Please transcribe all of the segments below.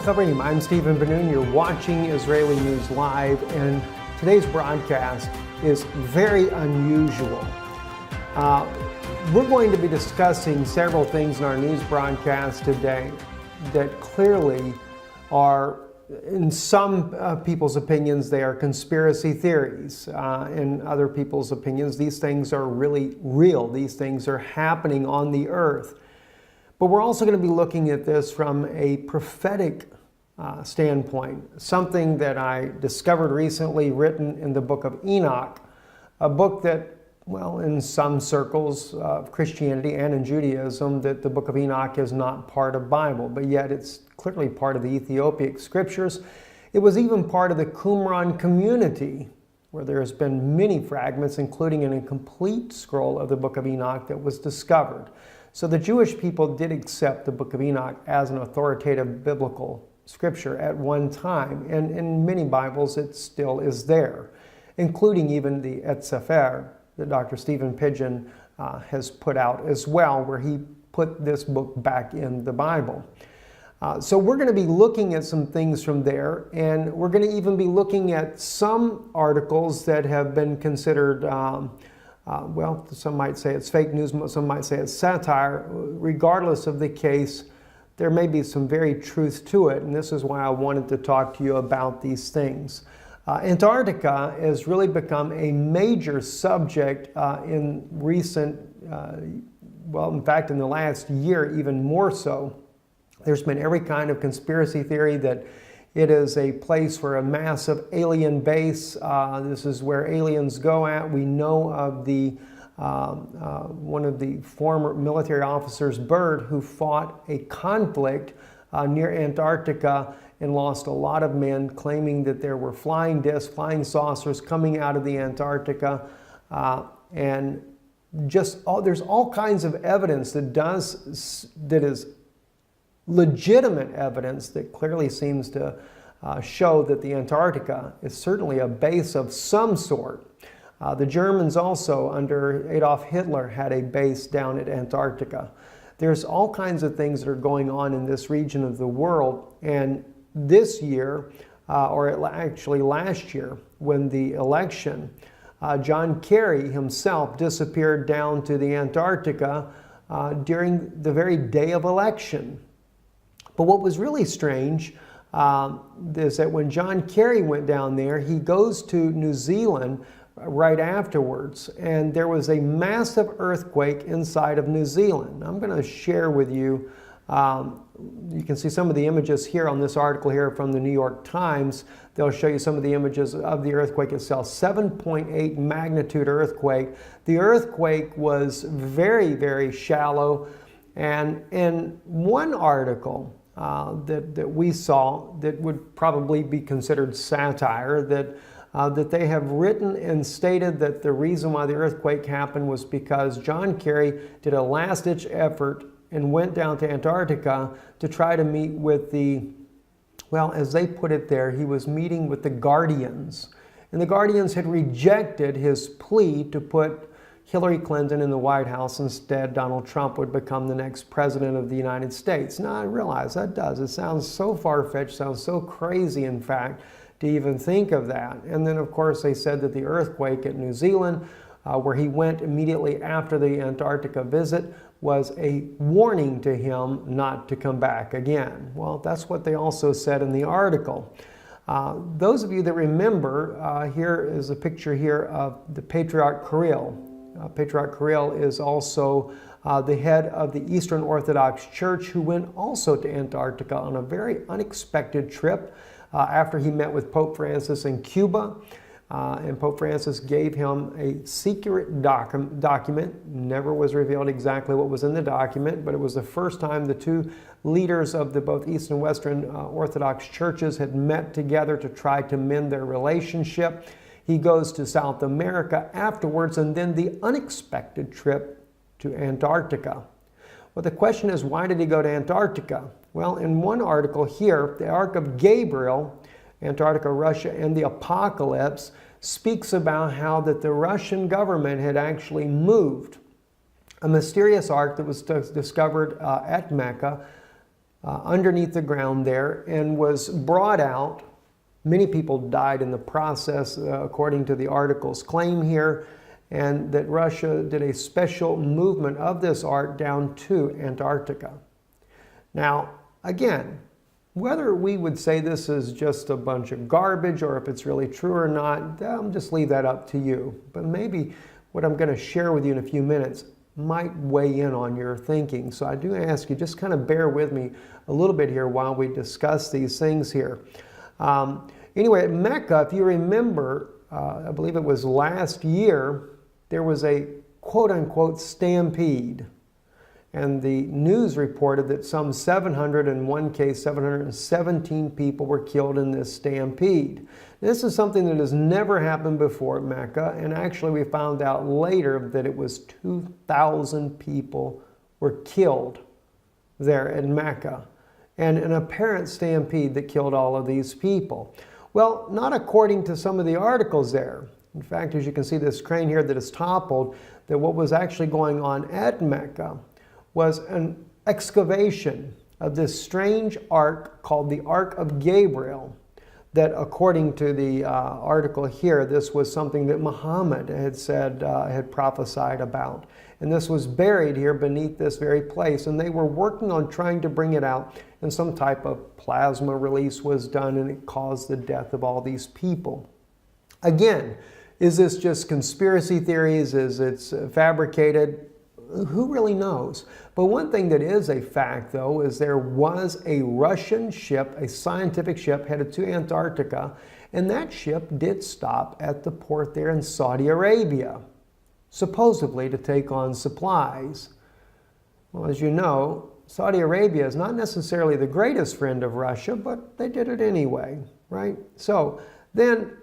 Chavrim. I'm Stephen Ben-Nun. You're watching Israeli News Live, and today's broadcast is very unusual. We're going to be discussing several things in our news broadcast today that clearly are, in some people's opinions, they are conspiracy theories. In other people's opinions, these things are really real. These things are happening on the earth. But we're also going to be looking at this from a prophetic standpoint, something that I discovered recently written in the book of Enoch, a book that, well, in some circles of Christianity and in Judaism, that the book of Enoch is not part of the Bible, but yet it's clearly part of the Ethiopic scriptures. It was even part of the Qumran community, where there has been many fragments, including an incomplete scroll of the book of Enoch that was discovered. So the Jewish people did accept the book of Enoch as an authoritative biblical scripture at one time, and in many Bibles it still is there, including even the Et Sefer that Dr. Stephen Pidgeon has put out as well, where he put this book back in the Bible. So we're going to be looking at some things from there, and we're going to even be looking at some articles that have been considered well, some might say it's fake news, some might say it's satire. Regardless of the case, there may be some very truth to it, and this is why I wanted to talk to you about these things. Antarctica has really become a major subject in recent, well, in fact, in the last year, even more so. There's been every kind of conspiracy theory that it is a place for a massive alien base. This is where aliens go at. We know of the one of the former military officers, Byrd, who fought a conflict near Antarctica and lost a lot of men, claiming that there were flying discs, flying saucers coming out of the Antarctica. And just there's all kinds of evidence that is legitimate evidence that clearly seems to show that the Antarctica is certainly a base of some sort. The Germans also, under Adolf Hitler, had a base down at Antarctica. There's all kinds of things that are going on in this region of the world, and this year, or actually last year, when the election, John Kerry himself disappeared down to the Antarctica during the very day of election. But what was really strange is that when John Kerry went down there, he goes to New Zealand right afterwards, and there was a massive earthquake inside of New Zealand. I'm going to share with you, you can see some of the images here on this article here from the New York Times. They'll show you some of the images of the earthquake itself. 7.8 magnitude earthquake. The earthquake was very, very shallow, and in one article that we saw that would probably be considered satire, that they have written and stated that the reason why the earthquake happened was because John Kerry did a last-ditch effort and went down to Antarctica to try to meet with the, well, as they put it there, he was meeting with the Guardians. And the Guardians had rejected his plea to put Hillary Clinton in the White House. Instead, Donald Trump would become the next president of the United States. Now, I realize it sounds so far-fetched, sounds so crazy, in fact, to even think of that. And then, of course, they said that the earthquake at New Zealand, where he went immediately after the Antarctica visit, was a warning to him not to come back again. Well, that's what they also said in the article. Those of you that remember, here is a picture here of the Patriarch Kirill. Patriarch Kirill is also the head of the Eastern Orthodox Church, who went also to Antarctica on a very unexpected trip after he met with Pope Francis in Cuba. And Pope Francis gave him a secret document. Never was revealed exactly what was in the document, but it was the first time the two leaders of the both Eastern and Western Orthodox churches had met together to try to mend their relationship. He goes to South America afterwards, and then the unexpected trip to Antarctica. Well, the question is, why did he go to Antarctica? Well, in one article here, the Ark of Gabriel, Antarctica, Russia, and the Apocalypse, speaks about how that the Russian government had actually moved a mysterious ark that was discovered at Mecca underneath the ground there and was brought out. Many people died in the process, according to the article's claim here, and that Russia did a special movement of this ark down to Antarctica. Now, again, whether we would say this is just a bunch of garbage or if it's really true or not, I'll just leave that up to you. But maybe what I'm going to share with you in a few minutes might weigh in on your thinking. So I do ask you, just kind of bear with me a little bit here while we discuss these things here. Anyway, at Mecca, if you remember, I believe it was last year, there was a quote-unquote stampede. And the news reported that some 700, in one case, 717 people were killed in this stampede. This is something that has never happened before at Mecca, and actually we found out later that it was 2,000 people were killed there in Mecca, and an apparent stampede that killed all of these people. Well, not according to some of the articles there. In fact, as you can see this crane here that is toppled, that what was actually going on at Mecca was an excavation of this strange ark called the Ark of Gabriel, that according to the article here, this was something that Muhammad had said, had prophesied about. And this was buried here beneath this very place, and they were working on trying to bring it out, and some type of plasma release was done, and it caused the death of all these people. Again, is this just conspiracy theories? Is it fabricated? Who really knows? But one thing that is a fact, though, is there was a Russian ship, a scientific ship, headed to Antarctica, and that ship did stop at the port there in Saudi Arabia, supposedly to take on supplies. Well, as you know, Saudi Arabia is not necessarily the greatest friend of Russia, but they did it anyway, right? So then,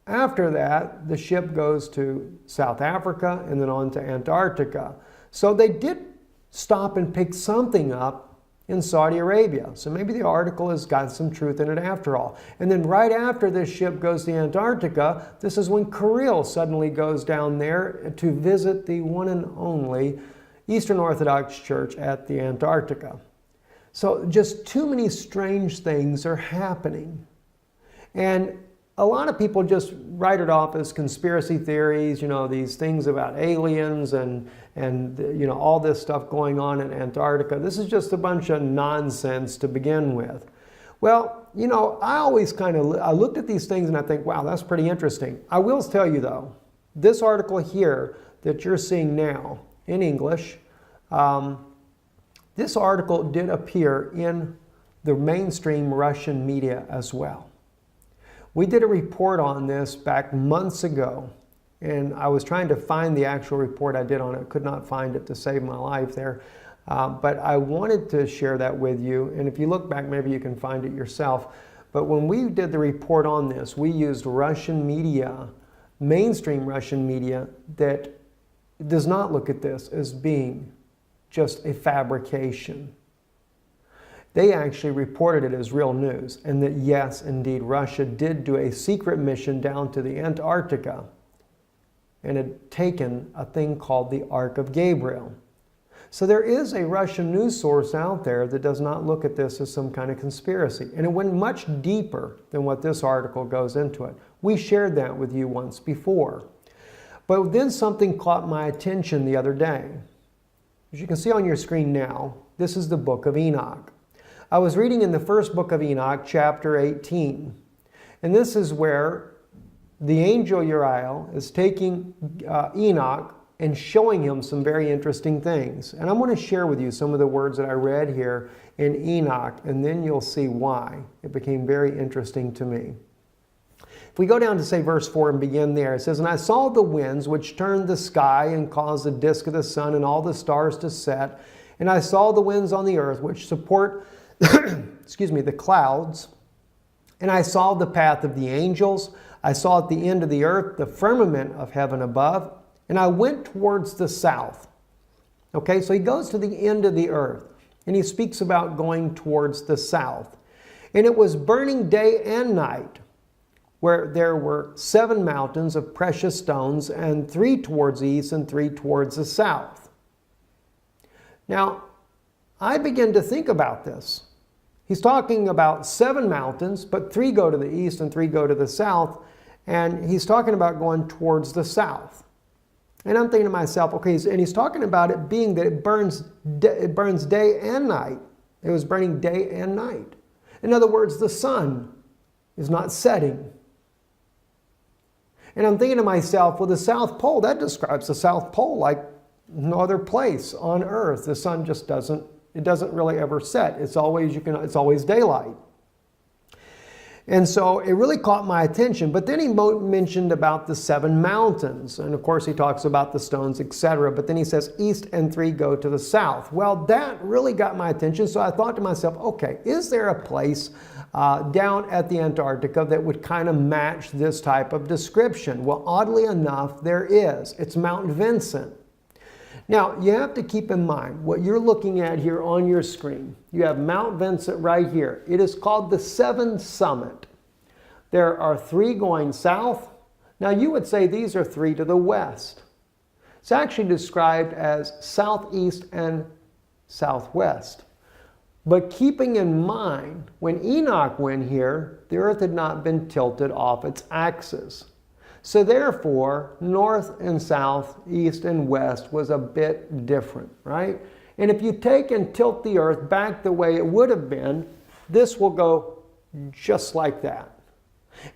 after that, the ship goes to South Africa and then on to Antarctica. So they did stop and pick something up in Saudi Arabia. So maybe the article has got some truth in it after all. And then right after this ship goes to Antarctica, this is when Kirill suddenly goes down there to visit the one and only Eastern Orthodox Church at the Antarctica. So just too many strange things are happening. And a lot of people just write it off as conspiracy theories, you know, these things about aliens and you know, all this stuff going on in Antarctica. This is just a bunch of nonsense to begin with. Well, you know, I always I looked at these things and I think, wow, that's pretty interesting. I will tell you though, this article here that you're seeing now in English, this article did appear in the mainstream Russian media as well. We did a report on this back months ago, and I was trying to find the actual report I did on it. Could not find it to save my life there. But I wanted to share that with you, and if you look back, maybe you can find it yourself. But when we did the report on this, we used Russian media, mainstream Russian media, that does not look at this as being just a fabrication. They actually reported it as real news, and that yes, indeed, Russia did do a secret mission down to the Antarctica and had taken a thing called the Ark of Gabriel. So there is a Russian news source out there that does not look at this as some kind of conspiracy. And it went much deeper than what this article goes into it. We shared that with you once before. But then something caught my attention the other day. As you can see on your screen now, this is the book of Enoch. I was reading in the first book of Enoch, chapter 18. And this is where the angel Uriel is taking Enoch and showing him some very interesting things. And I'm going to share with you some of the words that I read here in Enoch, and then you'll see why it became very interesting to me. If we go down to, say, verse 4 and begin there, it says, "And I saw the winds which turned the sky and caused the disk of the sun and all the stars to set. And I saw the winds on the earth which support the clouds. And I saw the path of the angels. I saw at the end of the earth the firmament of heaven above. And I went towards the south." Okay, so he goes to the end of the earth. And he speaks about going towards the south. "And it was burning day and night, where there were 7 mountains of precious stones, and 3 towards the east and 3 towards the south." Now, I begin to think about this. He's talking about 7 mountains, but 3 go to the east and 3 go to the south. And he's talking about going towards the south. And I'm thinking to myself, okay, and he's talking about it being that it burns day and night. It was burning day and night. In other words, the sun is not setting. And I'm thinking to myself, well, the South Pole, that describes the South Pole like no other place on Earth. The sun just doesn't really ever set. It's always daylight. And so it really caught my attention. But then he mentioned about the 7 mountains. And of course he talks about the stones, etc. But then he says east and 3 go to the south. Well, that really got my attention. So I thought to myself, okay, is there a place down at the Antarctica that would kind of match this type of description? Well, oddly enough, there is. It's Mount Vincent. Now, you have to keep in mind what you're looking at here on your screen. You have Mount Vincent right here. It is called the Seven Summit. There are 3 going south. Now, you would say these are 3 to the west. It's actually described as southeast and southwest. But keeping in mind, when Enoch went here, the earth had not been tilted off its axis. So therefore, north and south, east and west was a bit different, right? And if you take and tilt the earth back the way it would have been, this will go just like that.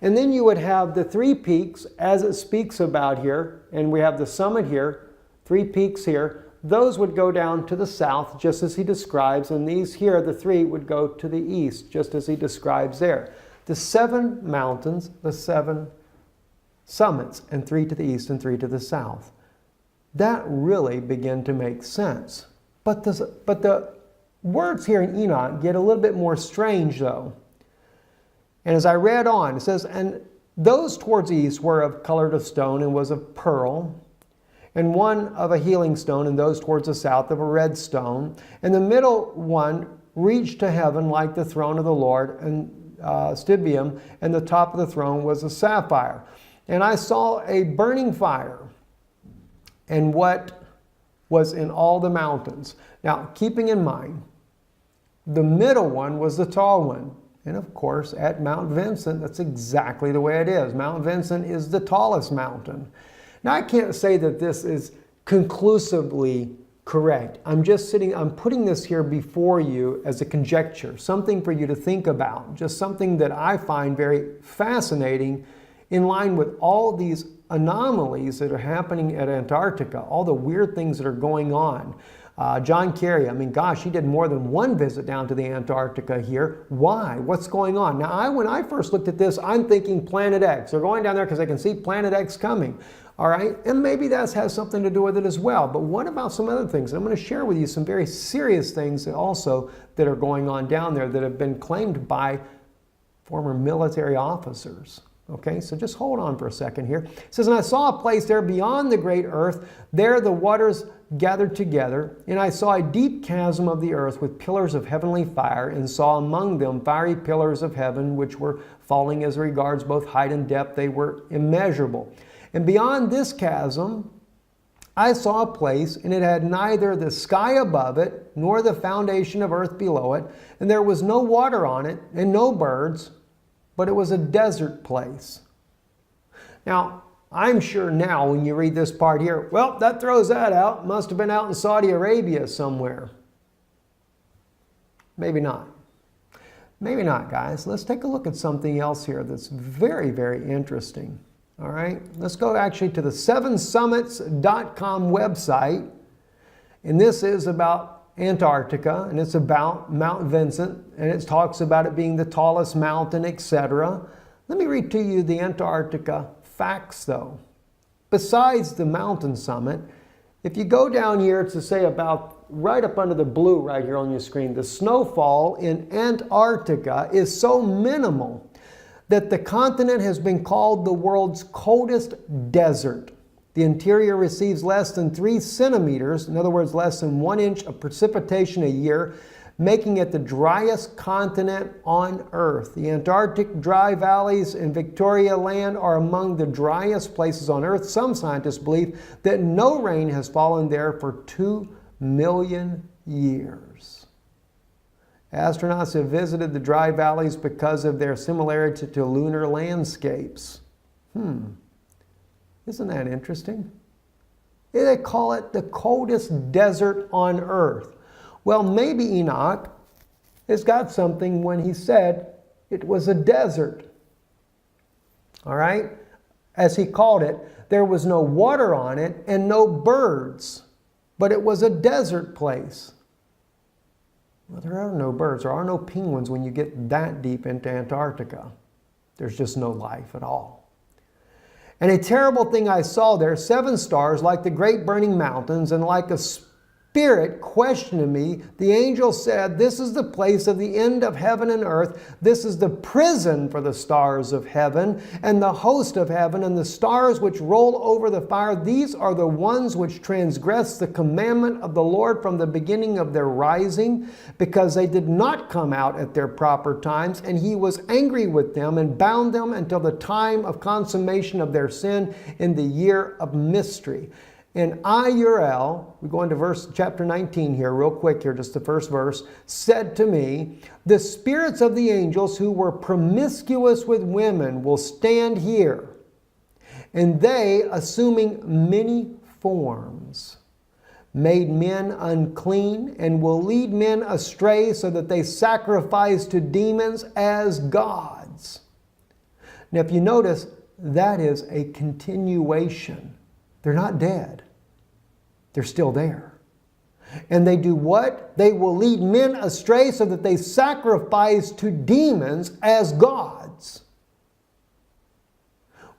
And then you would have the 3 peaks, as it speaks about here, and we have the summit here, 3 peaks here. Those would go down to the south, just as he describes, and these here, the 3, would go to the east, just as he describes there. The 7 mountains, the 7 summits, and 3 to the east and 3 to the south. That really began to make sense. But the words here in Enoch get a little bit more strange though. And as I read on, it says, and those towards the east were of colored of stone and was of pearl, and one of a healing stone, and those towards the south of a red stone. And the middle one reached to heaven like the throne of the Lord, and stibium, and the top of the throne was a sapphire. And I saw a burning fire, and what was in all the mountains. Now, keeping in mind, the middle one was the tall one. And of course, at Mount Vincent, that's exactly the way it is. Mount Vincent is the tallest mountain. Now, I can't say that this is conclusively correct. I'm putting this here before you as a conjecture, something for you to think about, just something that I find very fascinating in line with all these anomalies that are happening at Antarctica, all the weird things that are going on. John Kerry, I mean, gosh, he did more than 1 visit down to the Antarctica here. Why? What's going on? Now, when I first looked at this, I'm thinking Planet X. They're going down there because they can see Planet X coming. All right? And maybe that has something to do with it as well. But what about some other things? I'm going to share with you some very serious things also that are going on down there that have been claimed by former military officers. Okay, so just hold on for a second here. It says, and I saw a place there beyond the great earth. There the waters gathered together, and I saw a deep chasm of the earth with pillars of heavenly fire, and saw among them fiery pillars of heaven, which were falling as regards both height and depth. They were immeasurable. And beyond this chasm, I saw a place, and it had neither the sky above it, nor the foundation of earth below it, and there was no water on it, and no birds, but it was a desert place. Now, I'm sure now when you read this part here, well, that throws that out. Must have been out in Saudi Arabia somewhere. Maybe not. Maybe not, guys. Let's take a look at something else here that's very, very interesting. All right, let's go actually to the 7summits.com website. And this is about Antarctica, and it's about Mount Vincent, and it talks about it being the tallest mountain, etc. Let me read to you the Antarctica facts, though. Besides the mountain summit, if you go down here to say about right up under the blue right here on your screen, the snowfall in Antarctica is so minimal that the continent has been called the world's coldest desert. The interior receives less than 3 centimeters, in other words, less than 1 inch of precipitation a year, making it the driest continent on Earth. The Antarctic dry valleys in Victoria Land are among the driest places on Earth. Some scientists believe that no rain has fallen there for 2 million years. Astronauts have visited the dry valleys because of their similarity to lunar landscapes. Isn't that interesting? They call it the coldest desert on Earth. Well, maybe Enoch has got something when he said it was a desert. All right? As he called it, there was no water on it and no birds, but it was a desert place. Well, there are no birds. There are no penguins when you get that deep into Antarctica. There's just no life at all. And a terrible thing I saw there, 7 stars like the great burning mountains, and like a Spirit questioned me. The angel said, "This is the place of the end of heaven and earth. This is the prison for the stars of heaven and the host of heaven and the stars which roll over the fire. These are the ones which transgress the commandment of the Lord from the beginning of their rising, because they did not come out at their proper times. And he was angry with them and bound them until the time of consummation of their sin in the year of mystery." And I, Uriel, we go into chapter 19 here, real quick here, just the first verse, said to me, "The spirits of the angels who were promiscuous with women will stand here, and they, assuming many forms, made men unclean, and will lead men astray so that they sacrifice to demons as gods." Now, if you notice, that is a continuation. They're not dead. They're still there. And they do what? They will lead men astray so that they sacrifice to demons as gods.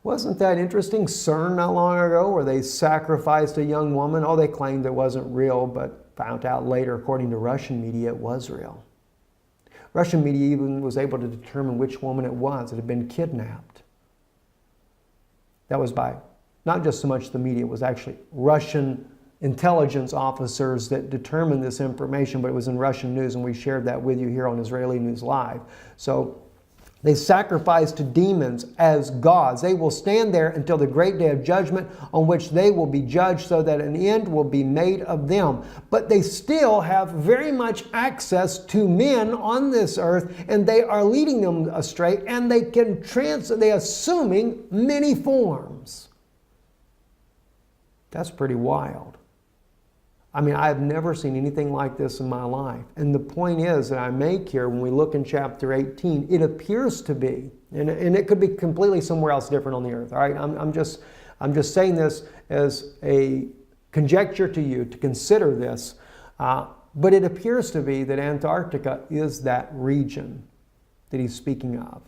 Wasn't that interesting? CERN not long ago, where they sacrificed a young woman. Oh, they claimed it wasn't real, but found out later, according to Russian media, it was real. Russian media even was able to determine which woman it was that had been kidnapped. That was by not just so much the media, it was actually Russian intelligence officers that determined this information, but it was in Russian news, and we shared that with you here on Israeli News Live. So they sacrifice to demons as gods. They will stand there until the great day of judgment, on which they will be judged, so that an end will be made of them. But they still have very much access to men on this earth, and they are leading them astray, and they can they assuming many forms. That's pretty wild. I mean, I've never seen anything like this in my life. And the point is that I make here, when we look in chapter 18, it appears to be, and it could be completely somewhere else different on the earth. All right, I'm just saying this as a conjecture to you to consider this. But it appears to be that Antarctica is that region that he's speaking of.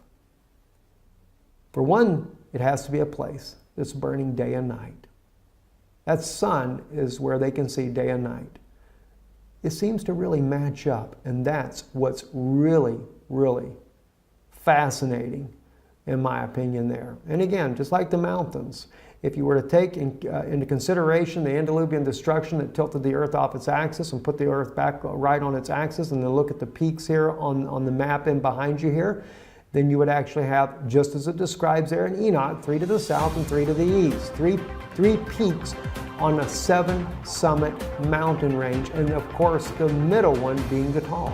For one, it has to be a place that's burning day and night. That sun is where they can see day and night. It seems to really match up, and that's what's really, really fascinating, in my opinion, there. And again, just like the mountains, if you were to take into consideration the antediluvian destruction that tilted the earth off its axis and put the earth back right on its axis, and then look at the peaks here on the map in behind you here, then you would actually have, just as it describes there in Enoch, 3 to the south and 3 to the east. Three peaks on a 7-summit mountain range, and of course the middle one being the tall.